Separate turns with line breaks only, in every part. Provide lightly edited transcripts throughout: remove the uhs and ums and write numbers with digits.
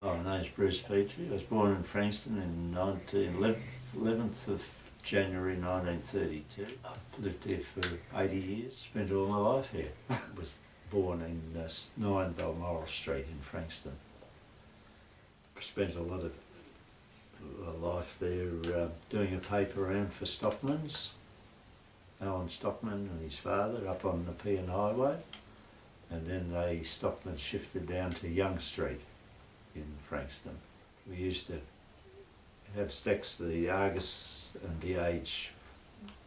My name's Bruce Petrie. I was born in Frankston in 11th of January 1932. I've lived here for 80 years, spent all my life here. I was born in 9 Balmoral Street in Frankston. Spent a lot of life there doing a paper round for Stockman's, Alan Stockman and his father up on the Pean Highway, and then Stockman shifted down to Young Street in Frankston. We used to have stacks. The Argus and the Age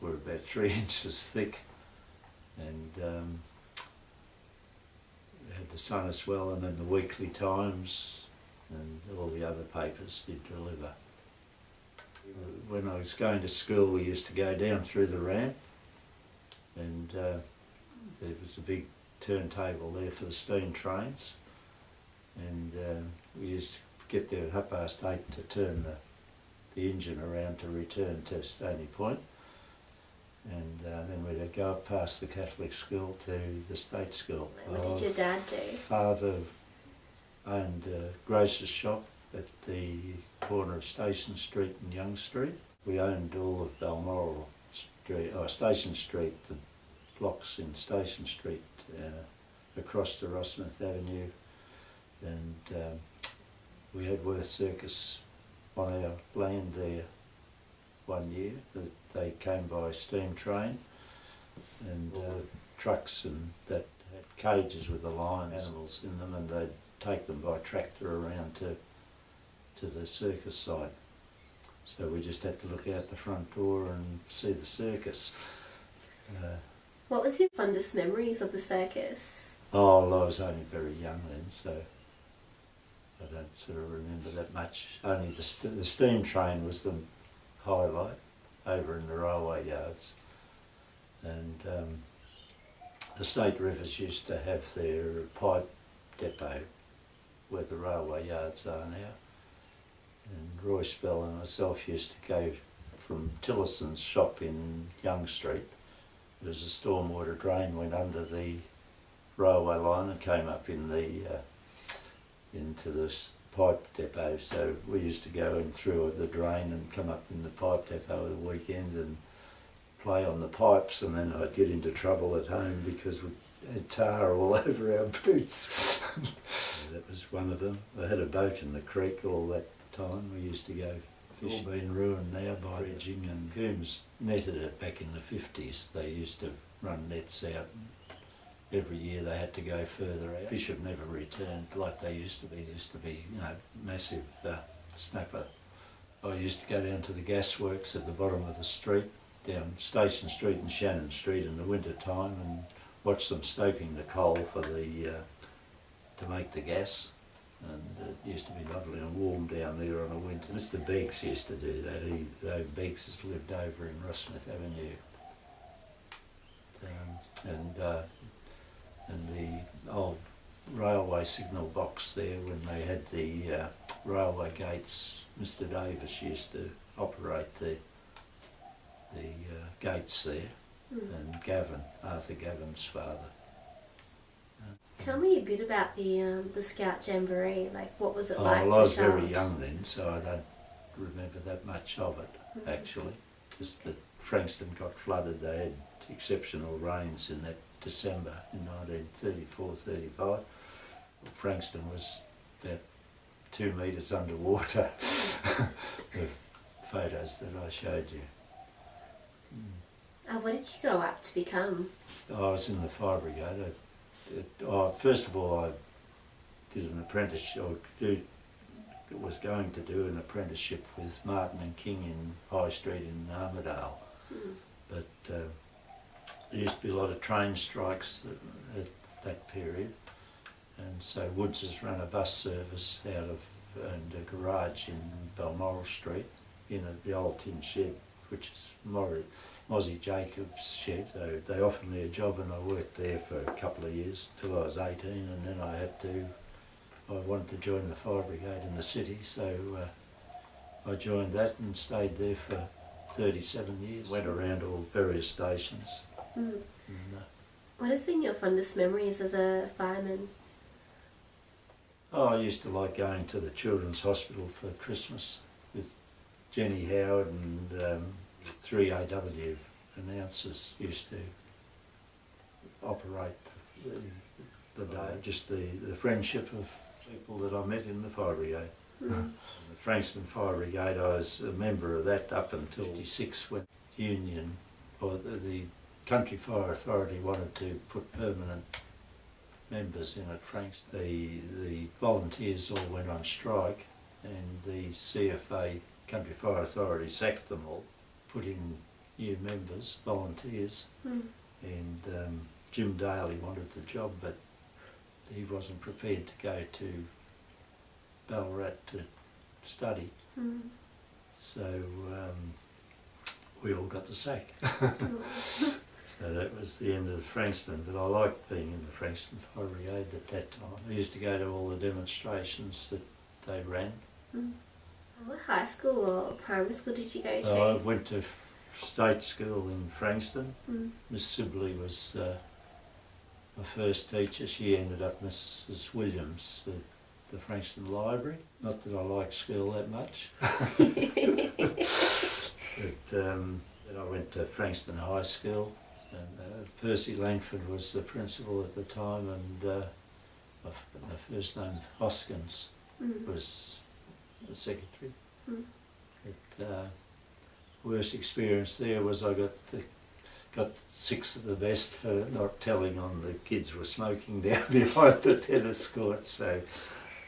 were about 3 inches thick, and we had the Sun as well, and then the Weekly Times and all the other papers did deliver. When I was going to school, we used to go down through the ramp, and there was a big turntable there for the steam trains, and we used to get there at 8:30 to turn the engine around to return to Stony Point, and then we'd go up past the Catholic school to the state school.
What did your dad do?
Father owned a grocer's shop at the corner of Station Street and Young Street. We owned all of Balmoral Street, Station Street, the blocks in Station Street across to Rossmouth Avenue, and we had Worth Circus on our land there one year. They came by steam train, and trucks and that had cages with the lion animals in them, and they'd take them by tractor around to the circus site. So we just had to look out the front door and see the circus.
What was your fondest memories of the circus?
Oh, well, I was only very young then, so I don't sort of remember that much. Only the steam train was the highlight over in the railway yards, and the State Rivers used to have their pipe depot where the railway yards are now, and Royce Bell and myself used to go from Tillison's shop in Young Street. There was a stormwater drain went under the railway line and came up in into the pipe depot, so we used to go in through the drain and come up in the pipe depot at the weekend and play on the pipes, and then I'd get into trouble at home because we had tar all over our boots. That was one of them. I had a boat in the creek all that time. We used to go fishing. It's all been ruined now by dredging, and Coombs netted it back in the 50s. They used to run nets out. Every year they had to go further out. Fish have never returned like they used to be. There used to be, massive snapper. I used to go down to the gasworks at the bottom of the street, down Station Street and Shannon Street in the winter time, and watch them stoking the coal for to make the gas. And it used to be lovely and warm down there on a winter. Mr. Beggs used to do that. Beggs has lived over in Rossmouth Avenue. And the old railway signal box there, when they had the railway gates, Mr. Davis used to operate the gates there, and Gavin, Arthur Gavin's father.
Tell me a bit about the Scout Jamboree. Like, what was it like?
Well, I was very young then, so I don't remember that much of it, actually. Just that Frankston got flooded. They had exceptional rains in that December in 1934-35. Frankston was about 2 metres underwater, the photos that I showed you.
What did you grow up to become?
I was in the fire brigade. First of all, I did an apprenticeship, was going to do an apprenticeship with Martin and King in High Street in Armidale. But there used to be a lot of train strikes at that period, and so Woods has run a bus service out of and a garage in Balmoral Street in the old tin shed, which is Mozzie Jacobs' shed. So they offered me a job, and I worked there for a couple of years till I was 18, and then I wanted to join the fire brigade in the city, so I joined that and stayed there for 37 years. Went around all various stations.
What has been your fondest memories as a fireman?
Oh, I used to like going to the Children's Hospital for Christmas with Jenny Howard and 3AW announcers used to operate the day, just the friendship of people that I met in the fire brigade.
Mm.
The Frankston Fire Brigade, I was a member of that up until '56 when Union, or the Country Fire Authority wanted to put permanent members in at Frankston. The volunteers all went on strike and the CFA, Country Fire Authority, sacked them all, put in new members, volunteers, and Jim Daly wanted the job, but he wasn't prepared to go to Ballarat to study. So we all got the sack. So that was the end of Frankston, but I liked being in the Frankston Fire Brigade at that time. I used to go to all the demonstrations that they ran.
What high school or primary school did you go to?
I went to state school in Frankston. Miss Sibley was my first teacher. She ended up Mrs. Williams at the Frankston Library. Not that I liked school that much. But then I went to Frankston High School, and Percy Langford was the principal at the time, and my first name Hoskins was the secretary. But worst experience there was I got 6 of the best for not telling on the kids were smoking down behind the tennis court, so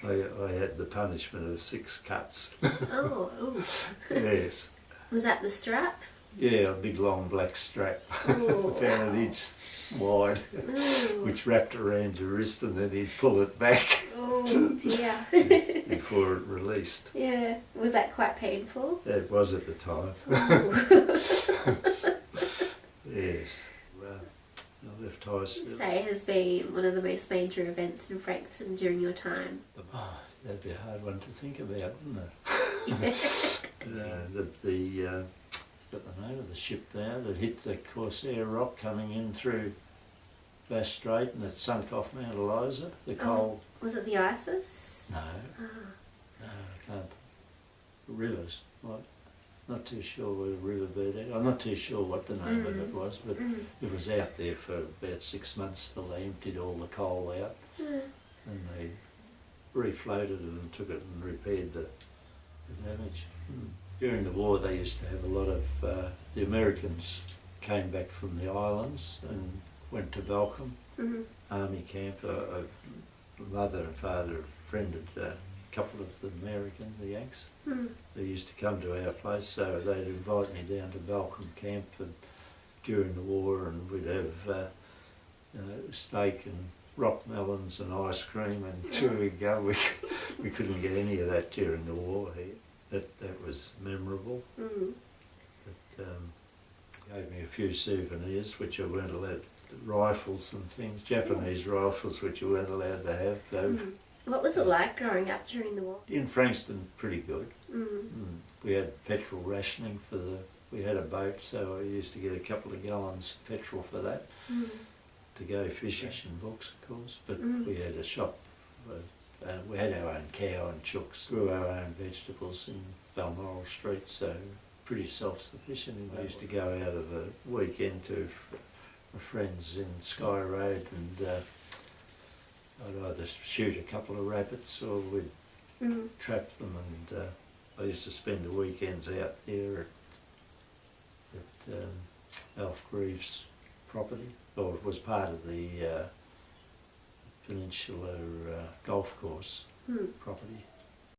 I had the punishment of 6 cuts.
Oh, ooh.
Yes.
Was that the strap?
Yeah, a big long black strap,
Ooh,
about an inch wide, which wrapped around your wrist and then he'd pull it back.
Oh dear.
Before it released.
Yeah. Was that quite painful?
It was at the time. Yes. Well, I left high school.
Say has been one of the most major events in Frankston during your time.
Oh, that'd be a hard one to think about, wouldn't it? Got the name of the ship now that hit the Corsair Rock coming in through Bass Strait and it sunk off Mount Eliza, the coal.
Was it the ISIS?
No, no, I can't. Rivers, what? Not too sure where the riverbed is. I'm not too sure what the name of it was, but it was out there for about 6 months till they emptied all the coal out and they refloated it and took it and repaired the damage. During the war they used to have a lot of, the Americans came back from the islands and went to Balcombe Army camp. Mother and father befriended a couple of the American, the Yanks. They used to come to our place, so they'd invite me down to Balcombe camp and during the war, and we'd have steak and rock melons and ice cream and chewing gum. We couldn't get any of that during the war here. That was memorable. It gave me a few souvenirs which I weren't allowed, rifles and things, Japanese rifles which you weren't allowed to have. Though.
What was it like growing up during the war?
In Frankston, pretty good. We had petrol rationing we had a boat, so I used to get a couple of gallons of petrol for that to go fishing and books, of course. But we had a shop. We had our own cow and chooks, grew our own vegetables in Balmoral Street, so pretty self-sufficient. And I used to go out of a weekend to my friends in Sky Road and I'd either shoot a couple of rabbits or we'd trap them, and I used to spend the weekends out there at Alf Greaves' property, or it was part of the Peninsula Golf Course property.